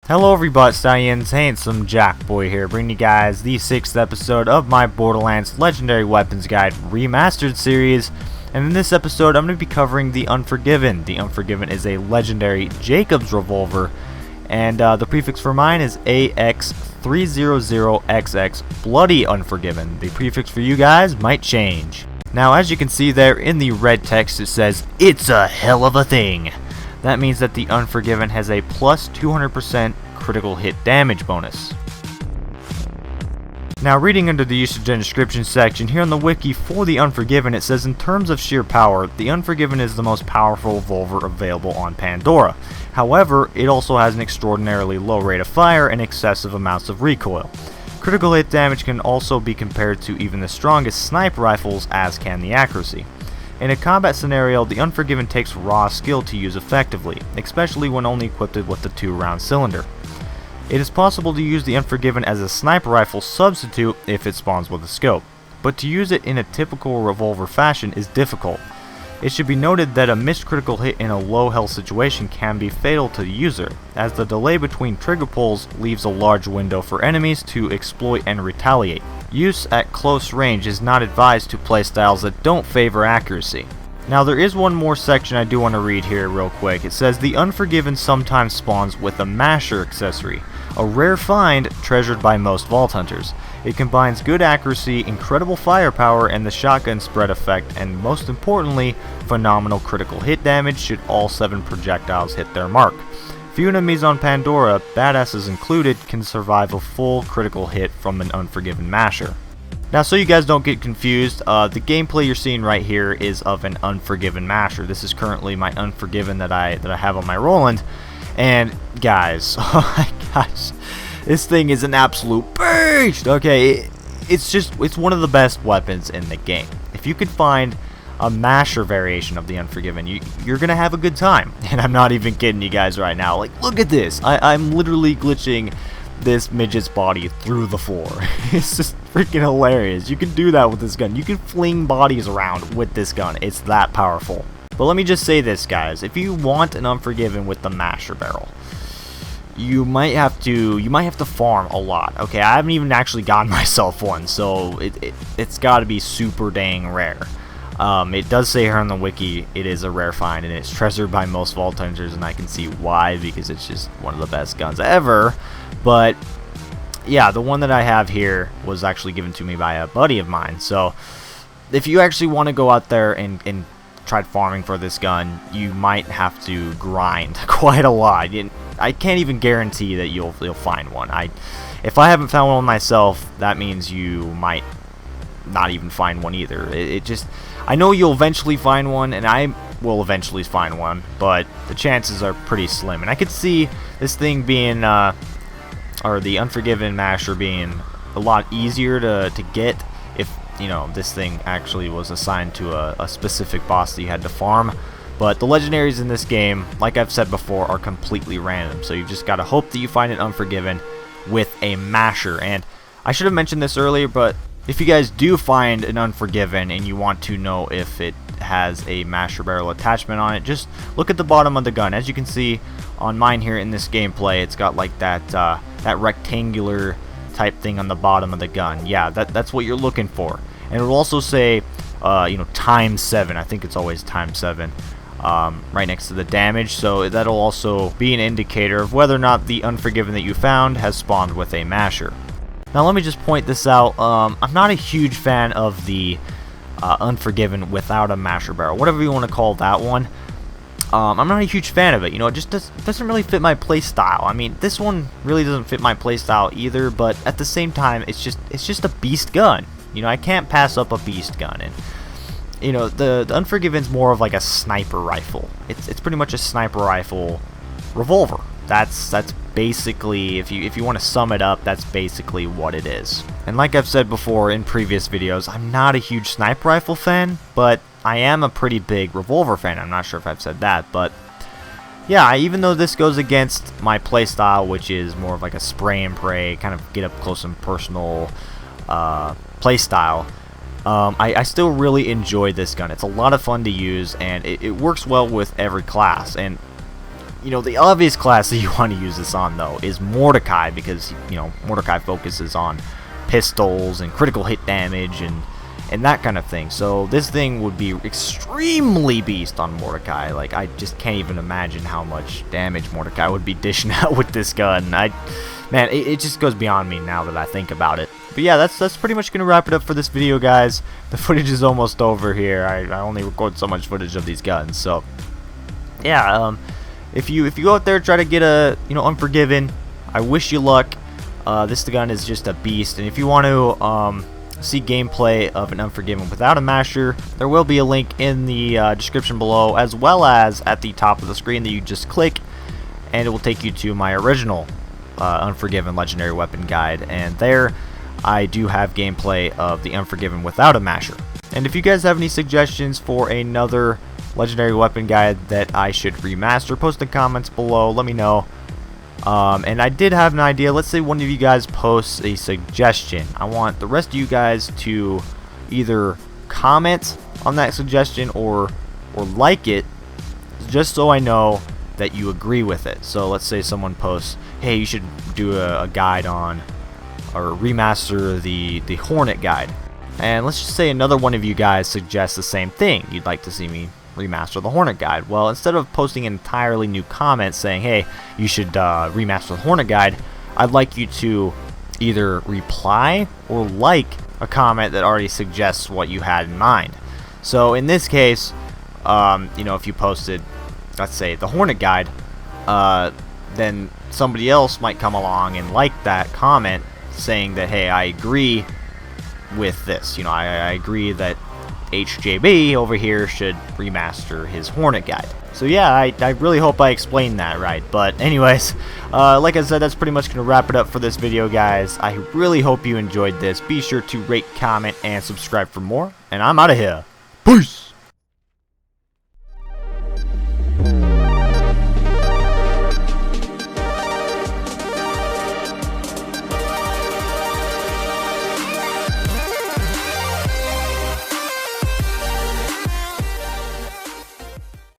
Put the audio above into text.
Hello everybody, Stallions, Handsome Jack Boy here, bringing you guys the 6th episode of my Borderlands Legendary Weapons Guide Remastered series. And in this episode, I'm going to be covering the Unforgiven. The Unforgiven is a legendary Jacobs revolver, and the prefix for mine is AX300XX Bloody Unforgiven. The prefix for you guys might change. Now, as you can see there in the red text, it says, "It's a hell of a thing." That means that the Unforgiven has a plus 200% critical hit damage bonus. Now, reading under the usage and description section here on the wiki for the Unforgiven, it says in terms of sheer power, the Unforgiven is the most powerful revolver available on Pandora. However, it also has an extraordinarily low rate of fire and excessive amounts of recoil. Critical hit damage can also be compared to even the strongest sniper rifles, as can the accuracy. In a combat scenario, the Unforgiven takes raw skill to use effectively, especially when only equipped with the 2-round cylinder. It is possible to use the Unforgiven as a sniper rifle substitute if it spawns with a scope, but to use it in a typical revolver fashion is difficult. It should be noted that a missed critical hit in a low health situation can be fatal to the user, as the delay between trigger pulls leaves a large window for enemies to exploit and retaliate. Use at close range is not advised to playstyles that don't favor accuracy. Now, there is one more section I do want to read here real quick. It says the Unforgiven sometimes spawns with a masher accessory, a rare find treasured by most vault hunters. It combines good accuracy, incredible firepower, and the shotgun spread effect, and most importantly, phenomenal critical hit damage should all 7 projectiles hit their mark. Few enemies on Pandora, badasses included, can survive a full critical hit from an Unforgiven masher. Now, so you guys don't get confused, the gameplay you're seeing right here is of an Unforgiven masher. This is currently my Unforgiven that I have on my Roland, and guys, oh my gosh, this thing is an absolute beast. Okay, it's one of the best weapons in the game. If you could find a masher variation of the Unforgiven, you're gonna have a good time. And I'm not even kidding you guys right now. Like, look at this. I'm literally glitching this midget's body through the floor. It's just freaking hilarious. You can do that with this gun. You can fling bodies around with this gun. It's that powerful. But let me just say this, guys. If you want an Unforgiven with the masher barrel, you might have to farm a lot. Okay, I haven't even actually gotten myself one, so it's got to be super dang rare. It does say here on the wiki it is a rare find, and it's treasured by most vault hunters, and I can see why, because it's just one of the best guns ever. But yeah, the one that I have here was actually given to me by a buddy of mine. So if you actually want to go out there and try farming for this gun, you might have to grind quite a lot. I can't even guarantee that you'll find one. If I haven't found one myself, that means you might not even find one either. I know you'll eventually find one, and I will eventually find one, but the chances are pretty slim. And I could see this thing being, or the Unforgiven masher being a lot easier to get if, you know, this thing actually was assigned to a specific boss that you had to farm. But the legendaries in this game, like I've said before, are completely random. So you just gotta hope that you find an Unforgiven with a masher. And I should have mentioned this earlier, but if you guys do find an Unforgiven and you want to know if it has a masher barrel attachment on it, just look at the bottom of the gun. As you can see on mine here in this gameplay, it's got like that rectangular type thing on the bottom of the gun. Yeah, that's what you're looking for. And it will also say, you know, ×7. I think it's always ×7. Right next to the damage, so that'll also be an indicator of whether or not the Unforgiven that you found has spawned with a masher. Now, let me just point this out. I'm not a huge fan of the Unforgiven without a masher barrel, whatever you want to call that one. I'm not a huge fan of it. You know, it just doesn't really fit my playstyle. I mean, this one really doesn't fit my playstyle either, but at the same time, it's just a beast gun. You know, I can't pass up a beast gun. And you know, the Unforgiven's more of like a sniper rifle. It's pretty much a sniper rifle revolver. That's basically, if you want to sum it up, that's basically what it is. And like I've said before in previous videos, I'm not a huge sniper rifle fan, but I am a pretty big revolver fan. I'm not sure if I've said that, but yeah, even though this goes against my playstyle, which is more of like a spray and pray, kind of get up close and personal playstyle, I still really enjoy this gun. It's a lot of fun to use, and it works well with every class. And you know, the obvious class that you want to use this on, though, is Mordecai, because, you know, Mordecai focuses on pistols and critical hit damage and that kind of thing. So this thing would be extremely beast on Mordecai. Like, I just can't even imagine how much damage Mordecai would be dishing out with this gun. Man, it just goes beyond me now that I think about it. But yeah, that's pretty much gonna wrap it up for this video, guys. The footage is almost over here. I only record so much footage of these guns, so yeah. If you go out there, try to get a, you know, Unforgiven, I wish you luck. This gun is just a beast, and if you want to see gameplay of an Unforgiven without a masher, there will be a link in the description below, as well as at the top of the screen that you just click, and it will take you to my original Unforgiven Legendary Weapon Guide, and there I do have gameplay of the Unforgiven without a masher. And if you guys have any suggestions for another Legendary Weapon Guide that I should remaster, post in the comments below, let me know. And I did have an idea. Let's say one of you guys posts a suggestion. I want the rest of you guys to either comment on that suggestion or like it, just so I know that you agree with it. So let's say someone posts, hey, you should do a guide on, or remaster the Hornet guide. And let's just say another one of you guys suggests the same thing. You'd like to see me remaster the Hornet guide. Well, instead of posting an entirely new comment saying, hey, you should remaster the Hornet guide, I'd like you to either reply or like a comment that already suggests what you had in mind. So in this case, you know, if you posted, let's say, the Hornet guide, then somebody else might come along and like that comment saying that, hey, I agree with this. You know, I agree that HJB over here should remaster his Hornet guide. So yeah, I really hope I explained that right. But anyways, like I said, that's pretty much going to wrap it up for this video, guys. I really hope you enjoyed this. Be sure to rate, comment, and subscribe for more. And I'm out of here. Peace!